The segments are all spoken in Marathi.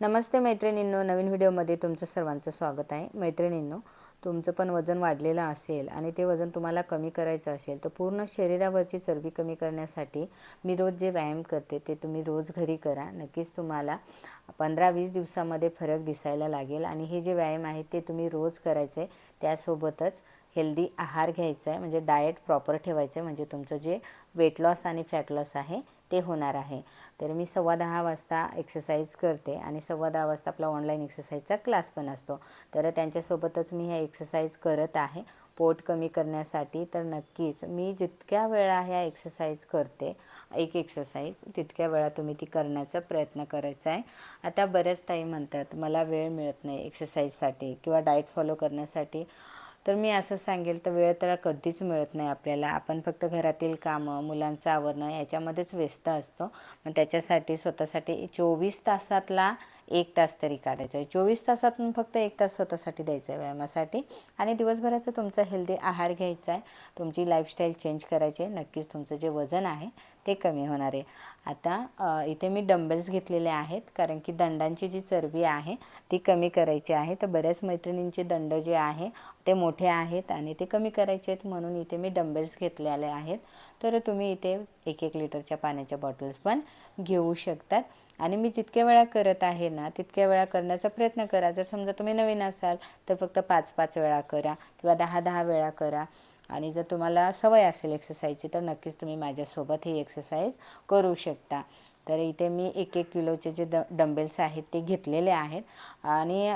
नमस्ते मैत्रिणींनो, नवीन व्हिडिओमध्ये तुमचं सर्वांचं स्वागत आहे. मैत्रिणींनो, तुमचं पण वजन वाढलेलं असेल आणि ते वजन तुम्हाला कमी करायचं असेल तर पूर्ण शरीरावरची चरबी कमी करण्यासाठी मी रोज जे व्यायाम करते ते तुम्ही रोज घरी करा. नक्कीच तुम्हाला 15-20 दिवसामध्ये फरक दिसायला लागेल. आणि हे जे व्यायाम आहे ते तुम्ही रोज करायचे. त्यासोबतच हेल्दी आहार घ्यायचा आहे, म्हणजे डाएट प्रॉपर ठेवायचं आहे, म्हणजे तुमचं जे वेट लॉस आणि फॅट लॉस आहे ते होणार आहे. तर मी 10:15 वाजता एक्सरसाइज करते आणि 10:15 वाजता आपला ऑनलाईन एक्सरसाइजचा क्लास पण असतो. तर त्यांच्यासोबतच मी ह्या एक्सरसाइज करत आहे पोट कमी करण्यासाठी. तर नक्कीच मी जितक्या वेळा ह्या एक्सरसाइज करते, एक एक्सरसाइज तितक्या वेळा तुम्ही ती करण्याचा प्रयत्न करायचा आहे. आता बऱ्याच ताई म्हणतात मला वेळ मिळत नाही एक्सरसाइजसाठी किंवा डाएट फॉलो करण्यासाठी. तर मी असं सांगेल, तर वेळ तर कधीच मिळत नाही आपल्याला. आपण फक्त घरातील कामं, मुलांचं आवरणं याच्यामध्येच व्यस्त असतो. मग त्याच्यासाठी स्वतःसाठी 24 तासातला 1 तास तरी काढायचा आहे. 24 तासातून फक्त 1 तास स्वतःसाठी द्यायचा आहे व्यायामासाठी. आणि दिवसभराचं तुमचा हेल्दी आहार घ्यायचा आहे, तुमची लाईफस्टाईल चेंज करायची आहे. नक्कीच तुमचं जे वजन आहे ते कमी होणार आहे. आता इथे मी डंबेल्स घेतलेले आहेत, कारण की दंडांची जी चरबी आहे ती कमी करायची आहे. तर बऱ्याच मैत्रिणींचे दंड जे आहे ते मोठे आहेत आणि ते कमी करायचे आहेत, म्हणून इथे मी डंबेल्स घेतलेले आहेत. तर तुम्ही इथे 1-1 लिटरच्या पाण्याच्या बॉटल्स पण घेऊ शकतात. आणि मी जितक्या वेळा करत आहे ना तितक्या वेळा करण्याचा प्रयत्न करा. जर समजा तुम्ही नवीन असाल तर फक्त 5-5 वेळा करा किंवा 10-10 वेळा करा. आणि जर तुम्हाला सवय असेल एक्सरसाइजची तर नक्कीच तुम्ही माझ्यासोबत ही एक्सरसाइज करू शकता. तर इथे मी 1-1 किलोचे जे डंबेल्स आहेत ते घेतलेले आहेत. आणि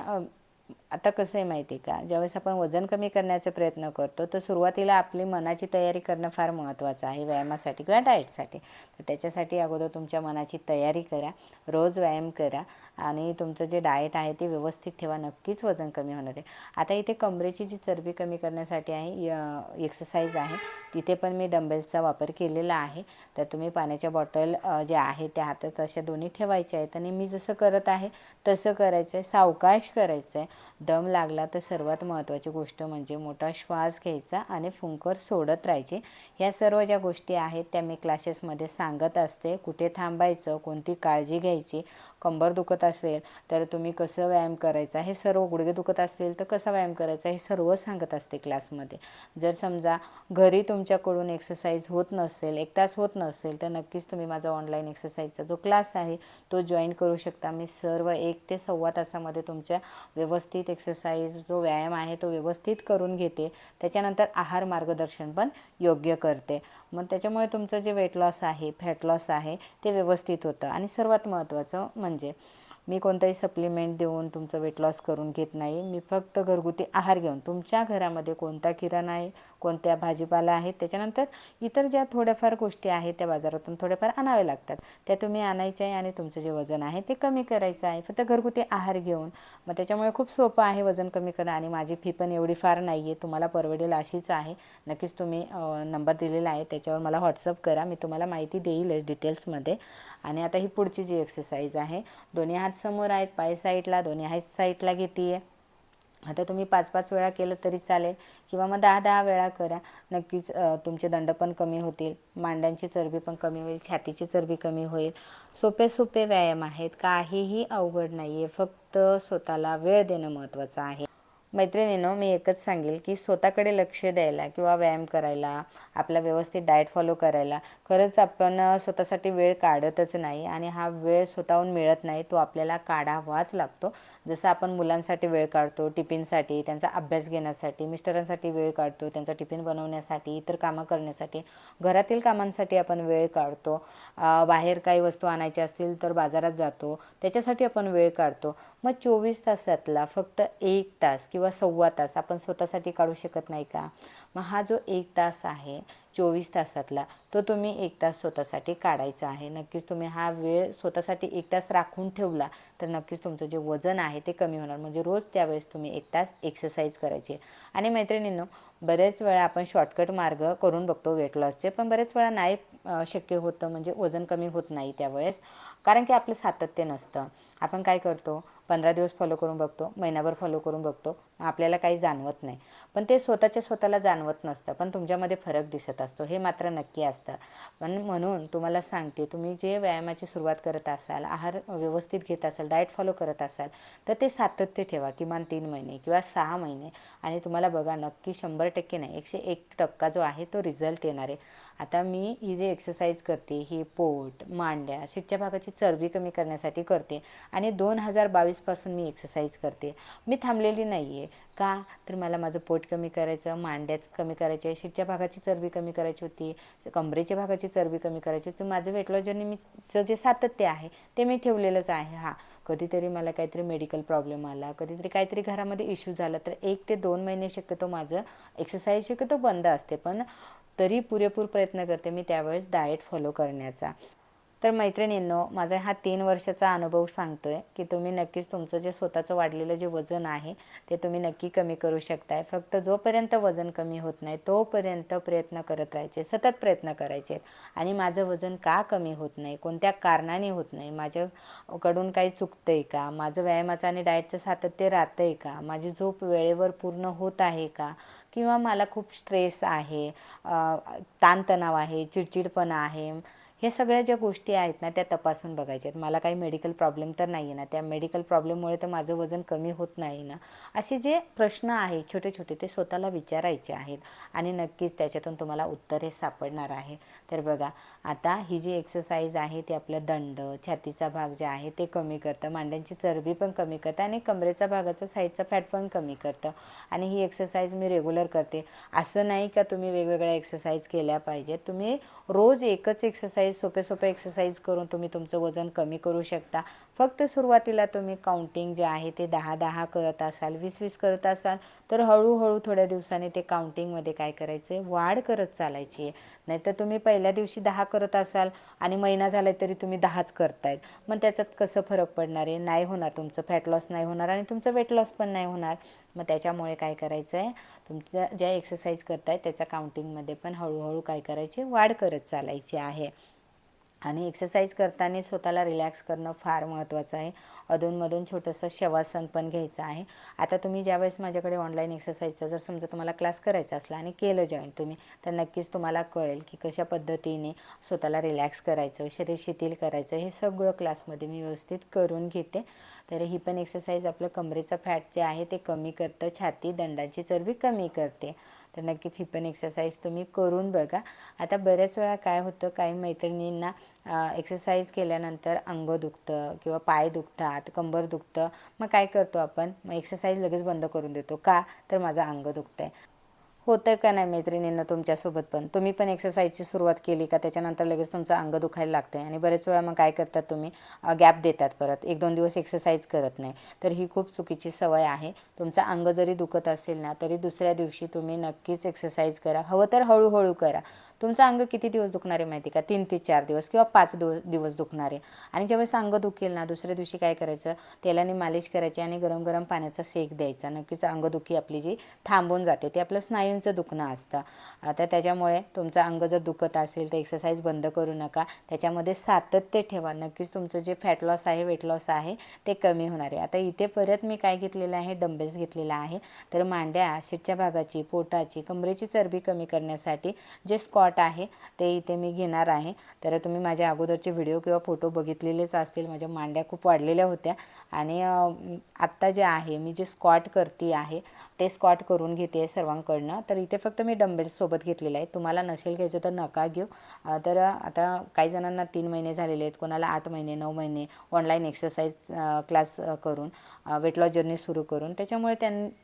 आता कसं आहे माहिती आहे का, ज्यावेळेस आपण वजन कमी करण्याचा प्रयत्न करतो तर सुरुवातीला आपली मनाची तयारी करणं फार महत्त्वाचं आहे व्यायामासाठी किंवा डाएटसाठी. तर त्याच्यासाठी अगोदर तुमच्या मनाची तयारी करा, रोज व्यायाम करा आणि तुमचं जे डाएट आहे ते व्यवस्थित ठेवा. नक्कीच वजन कमी होणार आहे. आता इथे कमरेची जी चरबी कमी करण्यासाठी आहे एक्सरसाइज आहे, तिथे पण मी डंबेल्सचा वापर केलेला आहे. तर तुम्ही पाण्याच्या बॉटल जे आहे त्या हातात अशा दोन्ही ठेवायच्या आहेत आणि मी जसं करत आहे तसं करायचं आहे. सावकाश करायचं आहे. दम लागला तर सर्वात महत्त्वाची गोष्ट म्हणजे मोठा श्वास घ्यायचा आणि फुंकर सोडत राहायचे. ह्या सर्व ज्या गोष्टी आहेत त्या मी क्लासेसमध्ये सांगत असते. कुठे थांबायचं, कोणती काळजी घ्यायची, कंबर दुखत असेल तर तुम्ही कसं व्यायाम करायचा, हे सर्व, गुडघे दुखत असतील तर कसा व्यायाम करायचा, हे सर्व सांगत असते क्लासमध्ये. जर समजा घरी तुमच्याकडून एक्सरसाइज होत नसेल, 1 तास होत नसेल, तर नक्कीच तुम्ही माझा ऑनलाईन एक्सरसाइजचा जो क्लास आहे तो जॉईन करू शकता. मी सर्व 1 ते सव्वा तासामध्ये तुमच्या व्यवस्थित एक्सरसाइज जो व्यायाम आहे तो व्यवस्थित करून घेते. त्याच्यानंतर आहार मार्गदर्शन पण योग्य करते. मग त्याच्यामुळे तुमचं जे वेट लॉस आहे, फॅट लॉस आहे ते व्यवस्थित होतं. आणि सर्वात महत्त्वाचं म्हणजे मी कोणताही सप्लिमेंट देऊन तुमचं वेट लॉस करून घेत नाही. मी फक्त घरगुती आहार घेऊन, तुमच्या घरामध्ये कोणता किराणा आहे, कोणत्या भाजीपाला आहेत, त्याच्यानंतर इतर ज्या थोड्याफार गोष्टी आहेत त्या बाजारातून थोड्याफार आणाव्या लागतात, त्या तुम्ही आणायच्या आहे आणि तुमचं जे वजन आहे ते कमी करायचं आहे फक्त घरगुती आहार घेऊन. मग त्याच्यामुळे खूप सोपं आहे वजन कमी करणं. आणि माझी फी पण एवढी फार नाही आहे, तुम्हाला परवडेल अशीच आहे. नक्कीच तुम्ही नंबर दिलेला आहे त्याच्यावर मला व्हॉट्सअप करा, मी तुम्हाला माहिती देईलच डिटेल्समध्ये. आणि आता ही पुढची जी एक्सरसाइज आहे, दोन्ही हात समोर आहेत, पाय साईडला, दोन्ही हात साईडला घेते आहे. आता तुम्ही 5-5 वेळा केलं तरी चालेल किंवा मग 10-10 वेळा करा. नक्कीच तुमचे दंड पण कमी होतील, मांड्यांची चरबी पण कमी होईल, छातीची चरबी कमी होईल. सोपे सोपे व्यायाम आहेत, काहीही अवघड नाही आहे, फक्त स्वतःला वेळ देणं महत्त्वाचं आहे. मैत्रिणींनो, मी एकच सांगेल की स्वतःकडे लक्ष द्यायला किंवा व्यायाम करायला, आपला व्यवस्थित डाएट फॉलो करायला खरंच आपण स्वतःसाठी वेळ काढतच नाही. आणि हा वेळ स्वतःहून मिळत नाही, तो आपल्याला काढावाच लागतो. जसं आपण मुलांसाठी वेळ काढतो, टिफिनसाठी, त्यांचा अभ्यास घेण्यासाठी, मिस्टरांसाठी वेळ काढतो, त्यांचा टिफिन बनवण्यासाठी, इतर कामं करण्यासाठी, घरातील कामांसाठी आपण वेळ काढतो, बाहेर काही वस्तू आणायच्या असतील तर बाजारात जातो, त्याच्यासाठी आपण वेळ काढतो. मग 24 तासातला फक्त 1 तास किंवा सव्वा तास आपण स्वतःसाठी काढू शकत नाही का? मग हा जो 1 तास आहे 24 तासातला, तो तुम्ही 1 तास स्वतःसाठी काढायचा आहे. नक्कीच तुम्ही हा वेळ स्वतःसाठी 1 तास राखून ठेवला तर नक्कीच तुमचं जे वजन आहे ते कमी होणार. म्हणजे रोज त्यावेळेस तुम्ही 1 तास एक्सरसाइज करायची. आणि मैत्रिणींनो, बरेच वेळा आपण शॉर्टकट मार्ग करून बघतो वेट लॉसचे, पण बरेच वेळा नाही शक्य होतं, म्हणजे वजन कमी होत नाही त्यावेळेस, कारण की आपलं सातत्य नसतं. आपण काय करतो, 15 दिवस फॉलो करून बघतो, महिनाभर फॉलो करून बघतो, आपल्याला काही जाणवत नाही, पण ते स्वतःला जाणवत नसतं, पण तुमच्यामध्ये फरक दिसत असतो, हे मात्र नक्की असतं. पण म्हणून तुम्हाला सांगते, तुम्ही जे व्यायामाची सुरुवात करत असाल, आहार व्यवस्थित घेत असाल, डाएट फॉलो करत असाल, तर ते सातत्य ठेवा, किमान 3 महिने किंवा 6 महिने, आणि तुम्हाला बघा नक्की 100% नाही 101% जो आहे तो रिझल्ट येणार आहे. आता मी ही जी एक्सरसाइज करते ही पोट, मांड्या, शीटच्या भागाची चरबी कमी करण्यासाठी करते, आणि 2022पासून मी एक्सरसाइज करते. मी थांबलेली नाही आहे. का तर मला माझं पोट कमी करायचं, मांड्याच कमी करायचे, शीटच्या भागाची चरबी कमी करायची होती, कमरेच्या भागाची चरबी कमी करायची होती. माझं वेट लॉस जर्नीचं जे सातत्य आहे ते मी ठेवलेलंच आहे. कधीतरी मला काहीतरी मेडिकल प्रॉब्लेम आला, कधीतरी काहीतरी घरामध्ये इश्यू झाला, तर 1 ते 2 महिने शक्यतो माझं एक्सरसाइज शक्यतो बंद असते, पण तरी पुरेपूर प्रयत्न करते मी त्यावेळेस डाएट फॉलो करण्याचा. तर मैत्रिणींनो, माझा हा 3 वर्षाचा अनुभव सांगतोय की तुम्ही नक्कीच तुमचं जे स्वतःचं वाढलेलं जे वजन आहे ते तुम्ही नक्की कमी करू शकताय. फक्त जोपर्यंत वजन कमी होत नाही तोपर्यंत प्रयत्न करत राहायचे, सतत प्रयत्न करायचे. आणि माझं वजन का कमी होत नाही, कोणत्या कारणाने होत नाही, माझ्याकडून काही चुकतंय का, माझं व्यायामाचं आणि डाएटचं सातत्य राहतंय का, माझी झोप वेळेवर पूर्ण होत आहे का, किंवा मला खूप स्ट्रेस आहे, ताणतणाव आहे, चिडचिडपणा आहे, हे सगळ्या ज्या गोष्टी आहेत ना त्या तपासून बघायच्या आहेत. मला काही मेडिकल प्रॉब्लेम तर नाही आहे ना, त्या मेडिकल प्रॉब्लेममुळे तर माझं वजन कमी होत नाही ना, असे जे प्रश्न आहेत छोटे छोटे ते स्वतःला विचारायचे आहेत, आणि नक्कीच त्याच्यातून तुम्हाला उत्तर हे सापडणार आहे. तर बघा, आता ही जी एक्सरसाइज आहे ती आपलं दंड, छातीचा भाग जे आहे ते कमी करतं, मांड्यांची चरबी पण कमी करतं, आणि कमरेचा भागाचा साईडचा फॅट पण कमी करतं. आणि ही एक्सरसाइज मी रेग्युलर करते. असं नाही का तुम्ही वेगवेगळ्या एक्सरसाइज केल्या पाहिजेत, तुम्ही रोज एकच एक्सरसाइज, सोपे एक्सरसाइज करून तुम्ही तुमचं वजन कमी करू शकता. फक्त सुरुवातीला तुम्ही काउंटिंग जे आहे ते 10-10 करत असाल, 20-20 करत असाल, तर हळूहळू थोड्या दिवसांनी ते काउंटिंगमध्ये काय करायचं आहे, वाढ करत चालायची आहे. नाहीतर तुम्ही पहिल्या दिवशी 10 करत असाल आणि महिना झाला तरी तुम्ही 10च करतायत, मग त्याच्यात कसं फरक पडणार आहे, नाही होणार, तुमचं फॅट लॉस नाही होणार आणि तुमचं वेट लॉस पण नाही होणार. मग त्याच्यामुळे काय करायचं आहे, तुमच्या ज्या एक्सरसाइज करताय त्याच्या काउंटिंगमध्ये पण हळूहळू काय करायची, वाढ करत चालायची आहे. आणि एक्सरसाइज करताना स्वतःला रिलॅक्स करणं फार महत्त्वाचं आहे. अधूनमधून छोटंसं शवासन पण घ्यायचं आहे. आता तुम्ही ज्यावेळेस माझ्याकडे ऑनलाईन एक्सरसाइजचा जर समजा तुम्हाला क्लास करायचा असला आणि केलं जॉईन तुम्ही, तर नक्कीच तुम्हाला कळेल की कशा पद्धतीने स्वतःला रिलॅक्स करायचं, शरीर शिथिल करायचं, हे सगळं क्लासमध्ये मी व्यवस्थित करून घेते. तर ही पण एक्सरसाइज आपलं कमरेचं फॅट जे आहे ते कमी करतं, छाती, दंडाची चरबी कमी करते. तर नक्कीच ही पण एक्सरसाइज तुम्ही करून बघा. आता बऱ्याच वेळा काय होतं, काही मैत्रिणींना एक्सरसाइज केल्यानंतर अंग दुखतं किंवा पाय दुखतात, कंबर दुखतं. मग काय करतो आपण, मग एक्सरसाइज लगेच बंद करून देतो. का तर माझं अंग दुखतं आहे. होतं का नाही मैत्रिणींना तुमच्यासोबत पण, तुम्ही पण एक्सरसाइजची सुरुवात केली का त्याच्यानंतर लगेच तुमचं अंग दुखायला लागतं आहे, आणि बरेच वेळा मग काय करतात तुम्ही, गॅप देतात, परत 1-2 दिवस एक्सरसाइज करत नाही. तर ही खूप चुकीची सवय आहे. तुमचं अंग जरी दुखत असेल ना तरी दुसऱ्या दिवशी तुम्ही नक्कीच एक्सरसाइज करा, हवं तर हळूहळू करा. तुमचं अंग किती दिवस दुखणार आहे माहिती का, 3 ते 4 दिवस किंवा 5 दिवस दुखणार आहे. आणि ज्यावेळेस अंग दुखेल ना दुसऱ्या दिवशी काय करायचं, तेलाने मालिश करायची आणि गरम गरम पाण्याचा शेक द्यायचा. नक्कीच अंगदुखी आपली जी थांबून जाते, ते आपलं स्नायूंचं दुखणं असतं. आता त्याच्यामुळे तुमचं अंग जर दुखत असेल तर एक्सरसाइज बंद करू नका, त्याच्यामध्ये सातत्य ठेवा. नक्कीच तुमचं जे फॅट लॉस आहे, वेट लॉस आहे ते कमी होणार आहे. आता इथे परत मी काय घेतलेलं आहे, डंबेल्स घेतलेला आहे. तर मांड्या, शीटच्या भागाची, पोटाची, कमरेची चरबी कमी करण्यासाठी जे स्क्वॉट आहे ते इथे मी घेणार आहे. तर तुम्ही माझ्या अगोदरचे व्हिडिओ किंवा फोटो बघितलेलेच असतील. माझ्या मांड्या खूप वाढलेल्या होत्या, आणि आत्ता जे आहे मी जे स्क्वॉट करते आहे ते स्क्वॉट करून घेते सर्वांकडनं. तर इथे फक्त मी डंबेल्ससोबत घेतलेलं आहे. तुम्हाला नसेल घ्यायचं तर नका घेऊ. तर आता काही जणांना 3 महिने झालेले आहेत, कोणाला 8 महिने, 9 महिने ऑनलाईन एक्सरसाइज क्लास करून वेट लॉस जर्नी सुरू करून, त्याच्यामुळे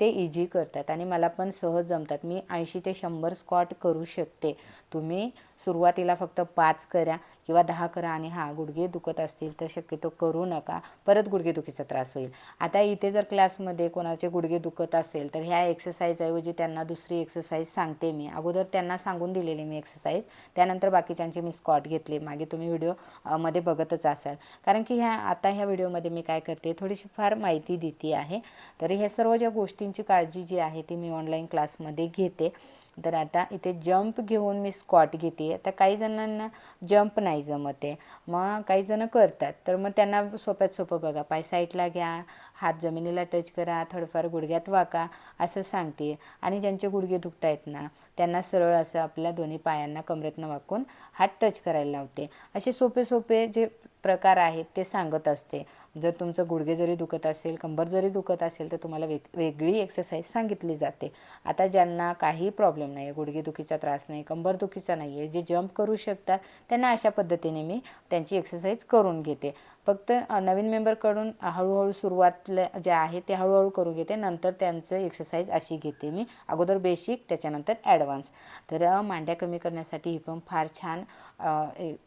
ते इझी करतात आणि मला पण सहज जमतात. मी 80 ते 100 स्क्वॉट करू शकते. तुम्ही सुरुवातीला फक्त 5 करा किंवा 10 करा, आणि गुडघे दुखत असतील तर शक्यतो करू नका, परत गुडघेदुखीचा त्रास होईल. आता इथे जर क्लासमध्ये कोणाचे गुडघे दुखत असेल तर ह्या एक्सरसाइजऐवजी त्यांना दुसरी एक्सरसाइज सांगते मी. अगोदर त्यांना सांगून दिलेली मी एक्सरसाइज, त्यानंतर बाकीच्यांचे मी स्क्वॉट घेतले. मागे तुम्ही व्हिडिओ मध्ये बघतच असाल, कारण की ह्या व्हिडिओमध्ये मी काय करते, थोडीशी फार माहिती देते आहे. तर ह्या सर्व ज्या गोष्टींची काळजी जी आहे ती मी ऑनलाईन क्लासमध्ये घेते. तर आता इथे जंप घेऊन मी स्क्वॉट घेते. आता काही जणांना जंप नाही जमत आहे, मग काही जण करतात, तर मग त्यांना सोप्यात सोपं बघा, पाय साईडला घ्या, हात जमिनीला टच करा, थोडंफार गुडघ्यात वाका असं सांगते. आणि ज्यांचे गुडघे दुखत आहेत ना, त्यांना सरळ असं आपल्या दोन्ही पायांना कमरेतनं वाकून हात टच करायला लावते. असे सोपे सोपे जे प्रकार आहेत ते सांगत असते. जर तुमचं गुडघे जरी दुखत असेल, कंबर जरी दुखत असेल, तर तुम्हाला वेगळी एक्सरसाइज सांगितली जाते. आता ज्यांना काही प्रॉब्लेम नाही आहे, गुडघेदुखीचा त्रास नाही, कंबरदुखीचा नाही आहे, जे जंप करू शकतात, त्यांना अशा पद्धतीने मी त्यांची एक्सरसाइज करून घेते. फक्त नवीन मेंबरकडून हळूहळू सुरुवातला जे आहे ते हळूहळू करू घेते. नंतर त्यांचं एक्सरसाइज अशी घेते मी, अगोदर बेसिक, त्याच्यानंतर ॲडव्हान्स. तर मांड्या कमी करण्यासाठी ही पण फार छान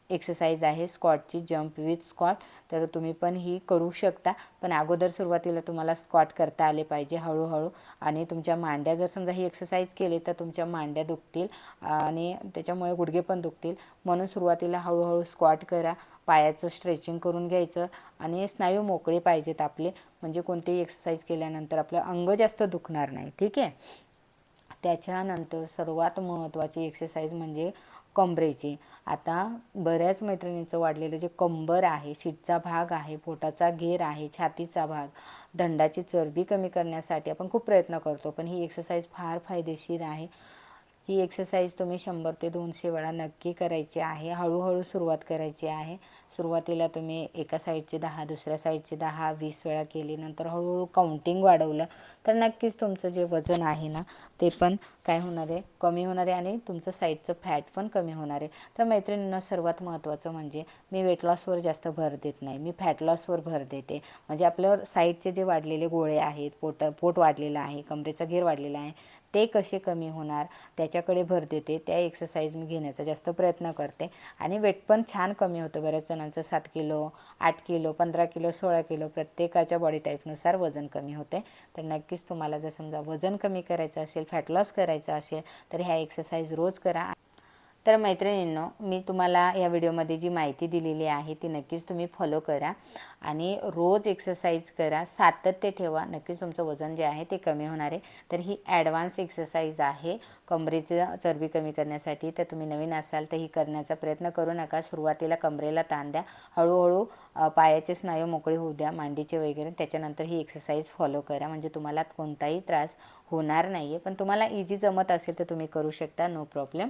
एक्सरसाइज आहे स्क्वॉटची, जंप विथ स्क्वॉट. तर तुम्ही पण ही करू शकता, पण अगोदर सुरुवातीला तुम्हाला स्क्वॉट करता आले पाहिजे हळूहळू. आणि तुमच्या मांड्या जर समजा ही एक्सरसाइज केली तर तुमच्या मांड्या दुखतील आणि त्याच्यामुळे गुडघे पण दुखतील. म्हणून सुरुवातीला हळूहळू स्क्वॉट करा, पायाचं स्ट्रेचिंग करून घ्यायचं आणि स्नायू मोकळे पाहिजेत आपले, म्हणजे कोणतीही एक्सरसाइज केल्यानंतर आपलं अंग जास्त दुखणार नाही. ठीक आहे. त्याच्यानंतर सर्वात महत्त्वाची एक्सरसाइज म्हणजे कमरेची. आता बऱ्याच मैत्रिणींचं वाढलेलं जे कंबर आहे, शीटचा भाग आहे, पोटाचा घेर आहे, छातीचा भाग, दंडाची चरबी कमी करण्यासाठी आपण खूप प्रयत्न करतो, पण ही एक्सरसाइज फार फायदेशीर आहे. ही एक्सरसाइज तुम्ही 100 ते 200 वेळा नक्की करायची आहे. हळूहळू सुरुवात करायची आहे. सुरुवातीला तुम्ही एका साईडचे 10, दुसऱ्या साईडचे 10, 20 वेळा केली, नंतर हळूहळू काउंटिंग वाढवलं तर नक्कीच तुमचं जे वजन आहे ना ते पण काय होणार आहे, कमी होणार आहे आणि तुमचं साईडचं फॅट पण कमी होणार आहे. तर मैत्रिणींना सर्वात महत्त्वाचं म्हणजे मी वेट लॉसवर जास्त भर देत नाही, मी फॅट लॉसवर भर देते. म्हणजे आपल्यावर साईडचे जे वाढलेले गोळे आहेत, पोट वाढलेलं आहे, कमरेचा घेर वाढलेला आहे, ते कसे कमी होणार त्याच्याकडे भर देते. त्या एक्सरसाइज मी घेण्याचा जास्त प्रयत्न करते आणि वेट पण छान कमी होतं. बऱ्याच जणांचं 7 किलो, 8 किलो, 15 किलो, 16 किलो प्रत्येकाच्या बॉडी टाईपनुसार वजन कमी होते. तर नक्कीच तुम्हाला जर समजा वजन कमी करायचं असेल, फॅट लॉस करायचा असेल, तर ह्या एक्सरसाइज रोज करा. तर मैत्रिणींनो, मी तुम्हाला या व्हिडिओमध्ये जी माहिती दिलेली आहे ती नक्कीच तुम्ही फॉलो करा आणि रोज एक्सरसाइज करा, सातत्य ठेवा, नक्कीच तुमचं वजन जे आहे ते कमी होणार आहे. तर ही ॲडव्हान्स एक्सरसाइज आहे कमरेची चरबी कमी करण्यासाठी. तर तुम्ही नवीन असाल तर ही करण्याचा प्रयत्न करू नका. सुरुवातीला कमरेला ताण द्या, हळूहळू पायाचे स्नायू मोकळे होऊ द्या, मांडीचे वगैरे, त्याच्यानंतर ही एक्सरसाइज फॉलो करा. म्हणजे तुम्हाला कोणताही त्रास होणार नाही आहे. पण तुम्हाला इझी जमत असेल तर तुम्ही करू शकता, नो प्रॉब्लेम.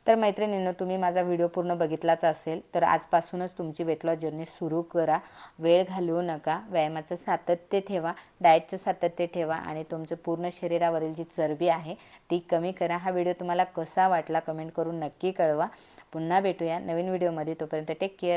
तर मैत्रिणींनो, तुम्ही माझा व्हिडिओ पूर्ण बघितलाच असेल, तर आजपासूनच तुमची वेट लॉस जर्नी सुरू करा. वेळ घालवू नका, व्यायामाचं सातत्य ठेवा, डाएटचं सातत्य ठेवा आणि तुमचं पूर्ण शरीरावरील जी चरबी आहे ती कमी करा. हा व्हिडिओ तुम्हाला कसा वाटला कमेंट करून नक्की कळवा. पुन्हा भेटूया नवीन व्हिडिओमध्ये. तोपर्यंत टेक केअर.